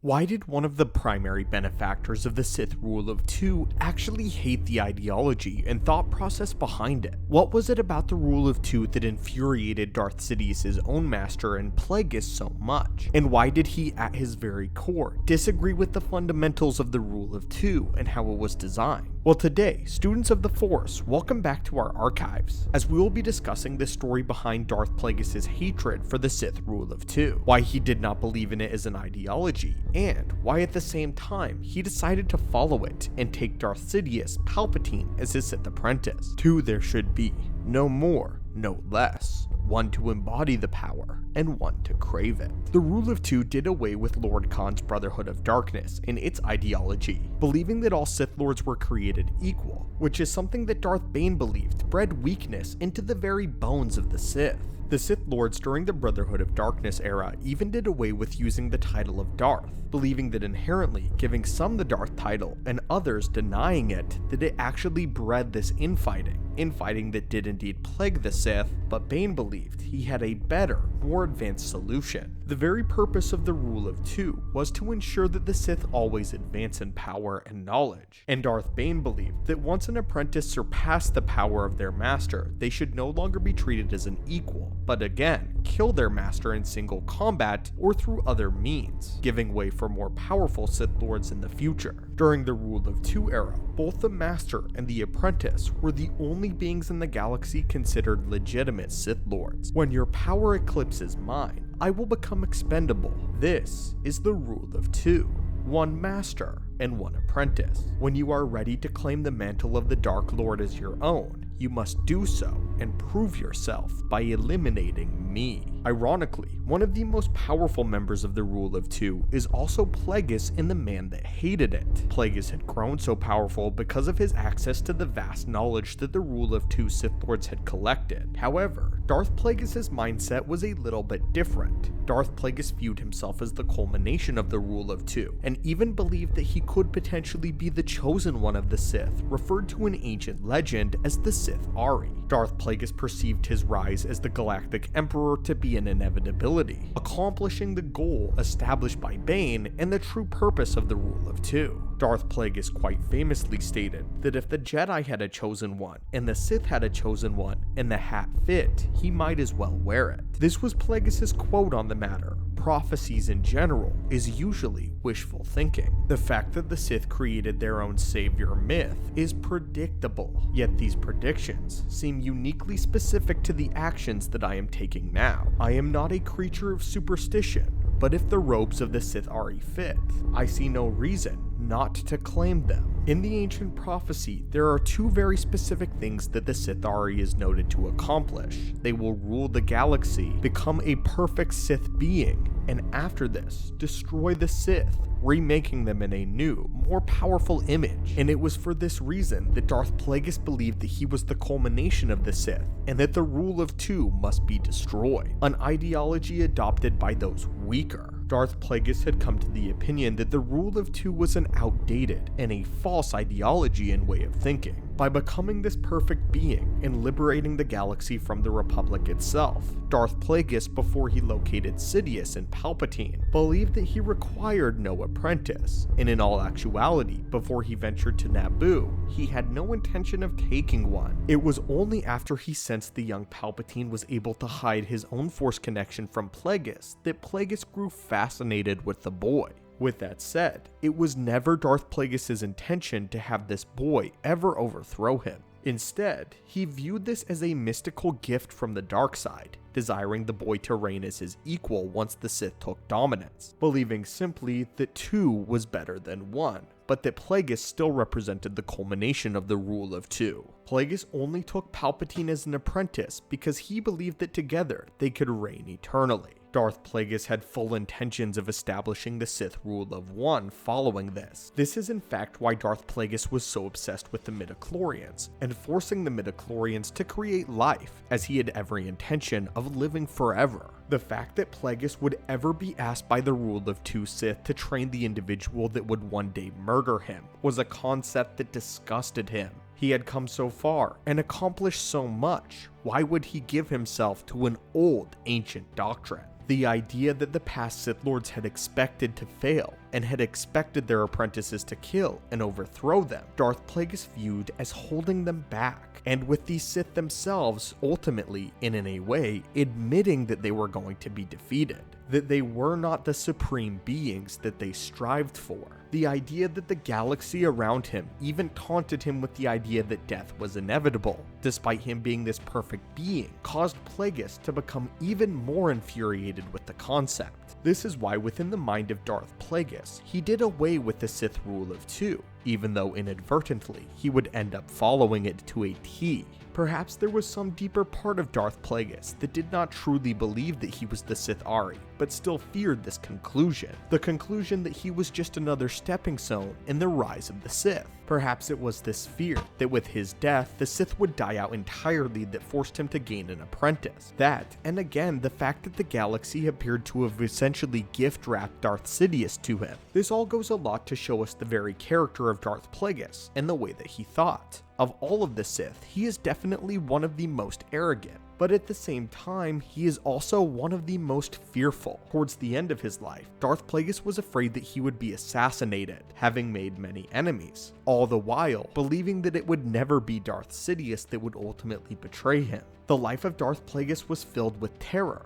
Why did one of the primary benefactors of the Sith rule of two actually hate the ideology and thought process behind it? What was it about the rule of two that infuriated Darth Sidious's own master and Plagueis so much? And why did he, at his very core, disagree with the fundamentals of the rule of two and how it was designed? Well, today, students of the Force, welcome back to our archives, as we will be discussing the story behind Darth Plagueis' hatred for the Sith rule of two, why he did not believe in it as an ideology, and why at the same time he decided to follow it and take Darth Sidious Palpatine as his Sith apprentice. Two there should be, no more, no less. One to embody the power, and one to crave it. The rule of two did away with Lord Khan's Brotherhood of Darkness and its ideology, believing that all Sith Lords were created equal, which is something that Darth Bane believed bred weakness into the very bones of the Sith. The Sith Lords during the Brotherhood of Darkness era even did away with using the title of Darth, believing that inherently giving some the Darth title and others denying it, that it actually bred this infighting that did indeed plague the Sith, but Bane believed he had a better, more advanced solution. The very purpose of the rule of two was to ensure that the Sith always advance in power and knowledge, and Darth Bane believed that once an apprentice surpassed the power of their master, they should no longer be treated as an equal, but again, kill their master in single combat or through other means, giving way for more powerful Sith Lords in the future. During the Rule of Two era, both the Master and the Apprentice were the only beings in the galaxy considered legitimate Sith Lords. When your power eclipses mine, I will become expendable. This is the Rule of Two. One Master and one Apprentice. When you are ready to claim the mantle of the Dark Lord as your own, you must do so and prove yourself by eliminating me. Ironically, one of the most powerful members of the Rule of Two is also Plagueis in The Man That Hated It. Plagueis had grown so powerful because of his access to the vast knowledge that the Rule of Two Sith Lords had collected. However, Darth Plagueis' mindset was a little bit different. Darth Plagueis viewed himself as the culmination of the Rule of Two, and even believed that he could potentially be the chosen one of the Sith, referred to in ancient legend as the Sith Ari. Darth Plagueis perceived his rise as the Galactic Emperor to be an inevitability, accomplishing the goal established by Bane and the true purpose of the Rule of Two. Darth Plagueis quite famously stated that if the Jedi had a chosen one, and the Sith had a chosen one, and the hat fit, he might as well wear it. This was Plagueis' quote on the matter. Prophecies in general is usually wishful thinking. The fact that the Sith created their own savior myth is predictable, yet these predictions seem uniquely specific to the actions that I am taking now. I am not a creature of superstition, but if the robes of the Sith Ari fit, I see no reason not to claim them. In the ancient prophecy, there are two very specific things that the Sith Ari is noted to accomplish. They will rule the galaxy, become a perfect Sith being, and after this, destroy the Sith, remaking them in a new, more powerful image. And it was for this reason that Darth Plagueis believed that he was the culmination of the Sith, and that the Rule of Two must be destroyed, an ideology adopted by those weaker. Darth Plagueis had come to the opinion that the Rule of Two was an outdated and a false ideology and way of thinking. By becoming this perfect being and liberating the galaxy from the Republic itself, Darth Plagueis, before he located Sidious and Palpatine, believed that he required no apprentice, and in all actuality, before he ventured to Naboo, he had no intention of taking one. It was only after he sensed the young Palpatine was able to hide his own Force connection from Plagueis that Plagueis grew fascinated with the boy. With that said, it was never Darth Plagueis' intention to have this boy ever overthrow him. Instead, he viewed this as a mystical gift from the dark side, desiring the boy to reign as his equal once the Sith took dominance, believing simply that two was better than one, but that Plagueis still represented the culmination of the Rule of Two. Plagueis only took Palpatine as an apprentice because he believed that together they could reign eternally. Darth Plagueis had full intentions of establishing the Sith Rule of One following this. This is in fact why Darth Plagueis was so obsessed with the midichlorians, and forcing the midichlorians to create life, as he had every intention of living forever. The fact that Plagueis would ever be asked by the Rule of Two Sith to train the individual that would one day murder him was a concept that disgusted him. He had come so far and accomplished so much. Why would he give himself to an old, ancient doctrine? The idea that the past Sith Lords had expected to fail and had expected their apprentices to kill and overthrow them, Darth Plagueis viewed as holding them back, and with these Sith themselves ultimately, in a way, admitting that they were going to be defeated, that they were not the supreme beings that they strived for. The idea that the galaxy around him even taunted him with the idea that death was inevitable, despite him being this perfect being, caused Plagueis to become even more infuriated with the concept. This is why within the mind of Darth Plagueis, he did away with the Sith rule of 2, even though inadvertently he would end up following it to a T. Perhaps there was some deeper part of Darth Plagueis that did not truly believe that he was the Sith Ari, but still feared this conclusion. The conclusion that he was just another stepping stone in the rise of the Sith. Perhaps it was this fear that with his death, the Sith would die out entirely that forced him to gain an apprentice. That, and again, the fact that the galaxy appeared to have essentially gift-wrapped Darth Sidious to him. This all goes a lot to show us the very character of Darth Plagueis and the way that he thought. Of all of the Sith, he is definitely one of the most arrogant, but at the same time, he is also one of the most fearful. Towards the end of his life, Darth Plagueis was afraid that he would be assassinated, having made many enemies, all the while believing that it would never be Darth Sidious that would ultimately betray him. The life of Darth Plagueis was filled with terror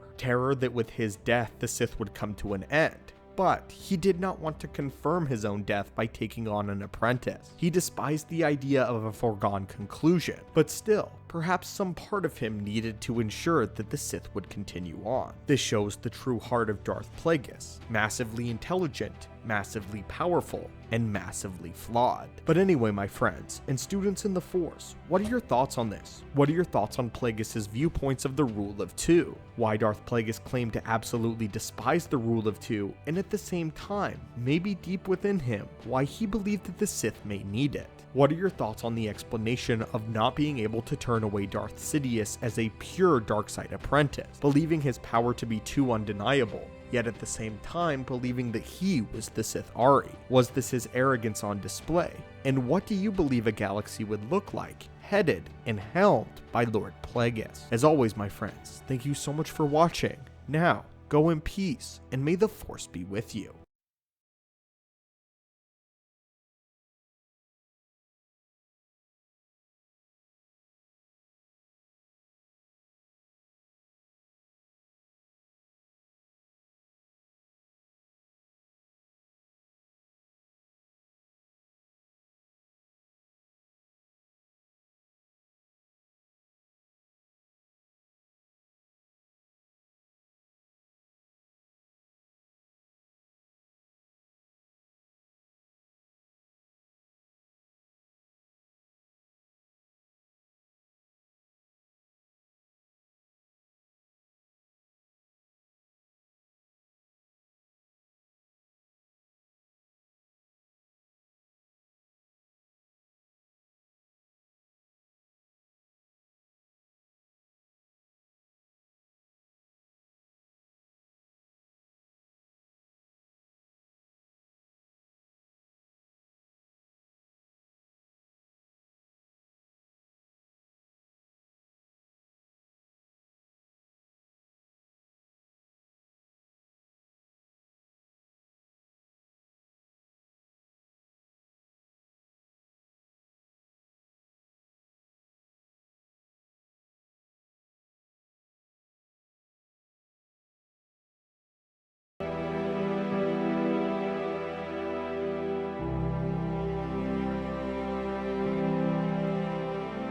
that with his death the Sith would come to an end. But he did not want to confirm his own death by taking on an apprentice. He despised the idea of a foregone conclusion, but still, perhaps some part of him needed to ensure that the Sith would continue on. This shows the true heart of Darth Plagueis, massively intelligent, massively powerful, and massively flawed. But anyway, my friends, and students in the Force, what are your thoughts on this? What are your thoughts on Plagueis' viewpoints of the Rule of 2? Why Darth Plagueis claimed to absolutely despise the Rule of 2, and at the same time, maybe deep within him, why he believed that the Sith may need it? What are your thoughts on the explanation of not being able to turn away Darth Sidious as a pure darkside apprentice, believing his power to be too undeniable, yet at the same time believing that he was the Sith Ari? Was this his arrogance on display? And what do you believe a galaxy would look like, headed and helmed by Lord Plagueis? As always, my friends, thank you so much for watching. Now, go in peace, and may the Force be with you.